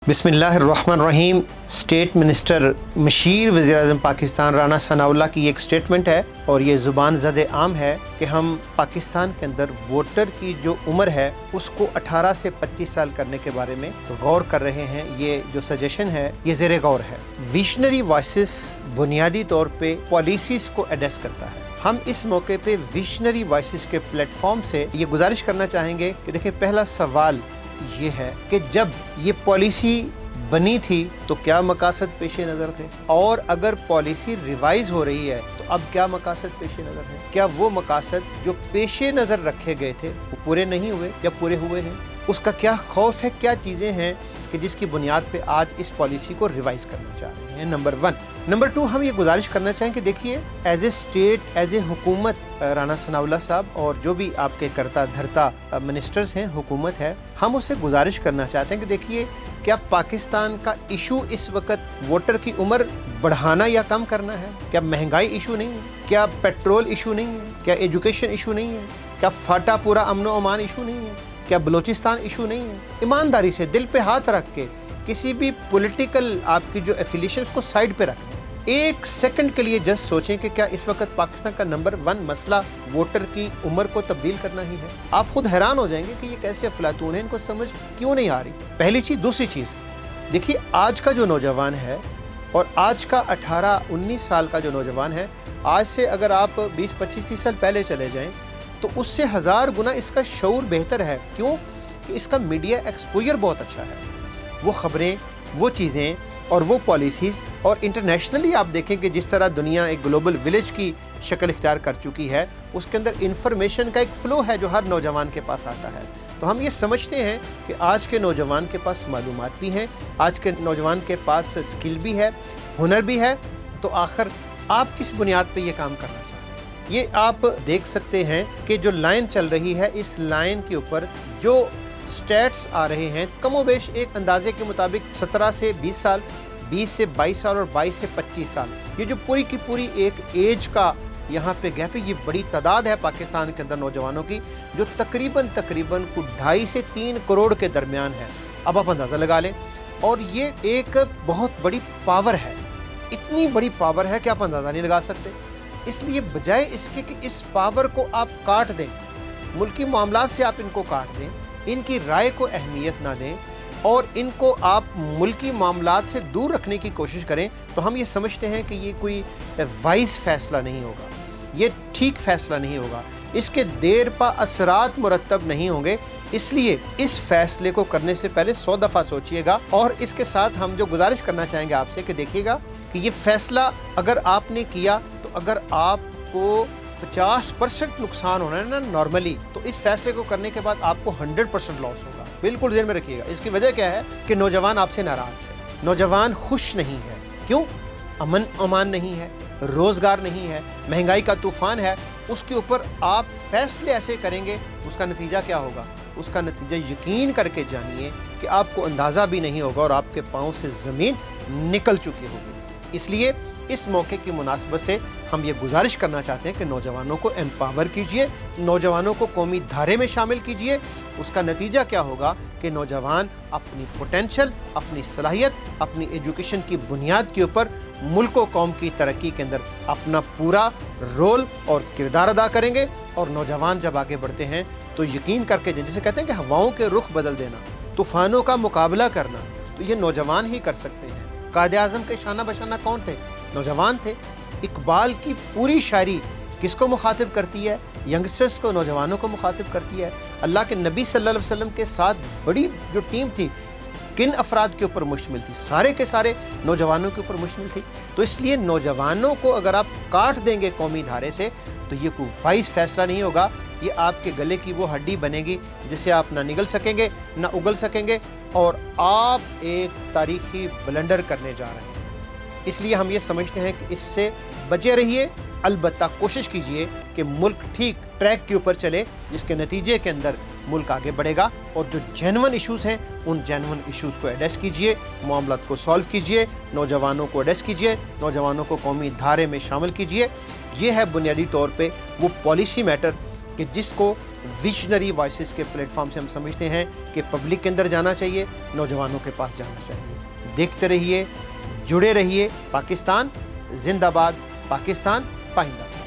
बिस्मिल्लाहिर्रहमानिर्रहीम। State minister machine वज़ीर-ए-आज़म पाकिस्तान राना सनाउल्लाह की एक स्टेटमेंट है और ये ज़ुबान ज़द आम है कि हम पाकिस्तान के अंदर वोटर की जो उम्र है उसको 18 से 25 साल करने के बारे में गौर कर रहे हैं। ये जो सजेशन है ये ज़ेरे गौर है। विशनरी वॉइसेस बुनियादी तौर पे पॉलिसीज़ को एड्रेस करता है। हम इस मौके पे विशनरी वॉइसेस के प्लेटफॉर्म से ये गुजारिश करना चाहेंगे कि देखिए, पहला सवाल ये है कि जब ये पॉलिसी बनी थी तो क्या मकासद पेश नज़र थे, और अगर पॉलिसी रिवाइज हो रही है तो अब क्या मकासद पेश नज़र है। क्या वो मकासद जो पेश नज़र रखे गए थे वो पूरे नहीं हुए या पूरे हुए हैं, उसका क्या खौफ है, क्या चीज़ें हैं कि जिसकी बुनियाद पे आज इस पॉलिसी को रिवाइज करना चाह रहे हैं। नंबर 1। नंबर 2, हम ये गुजारिश करना चाहें कि देखिए, as a state, as a हुकूमत, राना सनाउल्लाह साहब और जो भी आपके करता धरता मिनिस्टर्स हैं, हुकूमत है, हम उससे गुजारिश करना चाहते हैं कि देखिए, क्या पाकिस्तान का इशू इस वक्त वोटर की उम्र बढ़ाना या कम करना है? क्या महंगाई इशू नहीं है? क्या पेट्रोल इशू नहीं है? क्या एजुकेशन इशू नहीं है? क्या फाटा पूरा अमन व अमान इशू नहीं है? क्या बलूचिस्तान इशू नहीं है? ईमानदारी से दिल पे हाथ रख के किसी भी पॉलिटिकल आपकी जो एफिलिएशंस को साइड पे रखें, एक सेकंड के लिए जस्ट सोचें कि क्या इस वक्त पाकिस्तान का नंबर 1 मसला वोटर की उम्र को तब्दील करना ही है। आप खुद हैरान हो जाएंगे कि ये कैसे अफलातून है, इनको समझ क्यों नहीं आ रही। पहली चीज़। दूसरी चीज़, देखिए, आज का जो नौजवान है और आज का 18-19 साल का जो नौजवान है, आज से अगर आप 20-25-30 साल पहले चले जाएं तो उससे 1000 गुना इसका शऊर बेहतर है। क्यों? कि इसका मीडिया एक्सपोजर बहुत अच्छा है। वो खबरें, वो चीज़ें और वो पॉलिसीज़, और इंटरनेशनली आप देखें कि जिस तरह दुनिया एक ग्लोबल विलेज की शक्ल इख्तियार कर चुकी है, उसके अंदर इंफॉर्मेशन का एक फ़्लो है जो हर नौजवान के पास आता है। तो हम ये समझते हैं कि आज के नौजवान के पास मालूमात भी हैं, आज के नौजवान के पास स्किल भी है, हुनर भी है। तो आखिर आप किस बुनियाद पे ये काम करना चाहते हैं? ये आप देख सकते हैं कि जो लाइन चल रही है, इस लाइन के ऊपर जो स्टैट्स आ रहे हैं कमोबेश एक अंदाजे के मुताबिक 17 से 20 साल, 20 से 22 साल और 22 से 25 साल, ये जो पूरी की पूरी एक एज का यहाँ पे गैप है। ये बड़ी तादाद है पाकिस्तान के अंदर नौजवानों की जो तकरीबन 2.5 से 3 करोड़ के दरमियान है। अब आप अंदाज़ा लगा लें, और ये एक बहुत बड़ी पावर है, इतनी बड़ी पावर है कि आप अंदाज़ा नहीं लगा सकते। इसलिए बजाय इसके कि इस पावर को आप काट दें, मुल्की मामलात से आप इनको काट दें, इनकी राय को अहमियत ना दें और इनको आप मुल्की मामलात से दूर रखने की कोशिश करें, तो हम ये समझते हैं कि ये कोई वाइज फैसला नहीं होगा, ये ठीक फैसला नहीं होगा, इसके देर पा असरात मुरतब नहीं होंगे। इसलिए इस फैसले को करने से पहले 100 दफ़ा सोचिएगा। और इसके साथ हम जो गुजारिश करना चाहेंगे आपसे कि देखिएगा कि ये फैसला अगर आपने किया तो अगर आपको 50% नुकसान होना है ना नॉर्मली, तो इस फैसले को करने के बाद आपको 100% लॉस होगा। बिल्कुल ध्यान में रखिएगा। इसकी वजह क्या है कि नौजवान आपसे नाराज़ है, नौजवान खुश नहीं है। क्यों? अमन अमान नहीं है, रोज़गार नहीं है, महंगाई का तूफ़ान है। उसके ऊपर आप फैसले ऐसे करेंगे, उसका नतीजा क्या होगा? उसका नतीजा यकीन करके जानिए कि आपको अंदाज़ा भी नहीं होगा और आपके पाँव से ज़मीन निकल चुकी होगी। इसलिए इस मौके की मुनासबत से हम ये गुजारिश करना चाहते हैं कि नौजवानों को एम्पावर कीजिए, नौजवानों को कौमी धारे में शामिल कीजिए। उसका नतीजा क्या होगा कि नौजवान अपनी पोटेंशियल, अपनी सलाहियत, अपनी एजुकेशन की बुनियाद के ऊपर मुल्क व कौम की तरक्की के अंदर अपना पूरा रोल और किरदार अदा करेंगे। और नौजवान जब आगे बढ़ते हैं तो यकीन करके, जिसे कहते हैं कि हवाओं के रुख बदल देना, तूफ़ानों का मुकाबला करना, तो ये नौजवान ही कर सकते हैं। कायदे आज़म के शाना बशाना कौन थे? नौजवान थे। इकबाल की पूरी शायरी किसको मुखातिब करती है? यंगस्टर्स को, नौजवानों को मुखातिब करती है। अल्लाह के नबी सल्लल्लाहु अलैहि वसल्लम के साथ बड़ी जो टीम थी, किन अफराद के ऊपर मुश्तमिल थी? सारे के सारे नौजवानों के ऊपर मुश्तमिल थी। तो इसलिए नौजवानों को अगर आप काट देंगे कौमी धारे से, तो ये कोई वाइज फैसला नहीं होगा। ये आपके गले की वो हड्डी बनेगी जिसे आप ना निगल सकेंगे, ना उगल सकेंगे, और आप एक तारीखी ब्लंडर करने जा रहे हैं। इसलिए हम ये समझते हैं कि इससे बचे रहिए। अलबत्ता कोशिश कीजिए कि मुल्क ठीक ट्रैक के ऊपर चले, जिसके नतीजे के अंदर मुल्क आगे बढ़ेगा। और जो जेन्युइन इश्यूज़ हैं, उन जेन्युइन इश्यूज़ को एड्रेस कीजिए, मामलात को सॉल्व कीजिए, नौजवानों को एड्रेस कीजिए, नौजवानों को कौमी धारे में शामिल कीजिए। ये है बुनियादी तौर पे वो पॉलिसी मैटर کہ جس کو ویژنری وائسز کے پلیٹ فارم سے ہم سمجھتے ہیں کہ پبلک کے اندر جانا چاہیے، نوجوانوں کے پاس جانا چاہیے۔ دیکھتے رہیے، جڑے رہیے۔ پاکستان زندہ باد، پاکستان پائندہ۔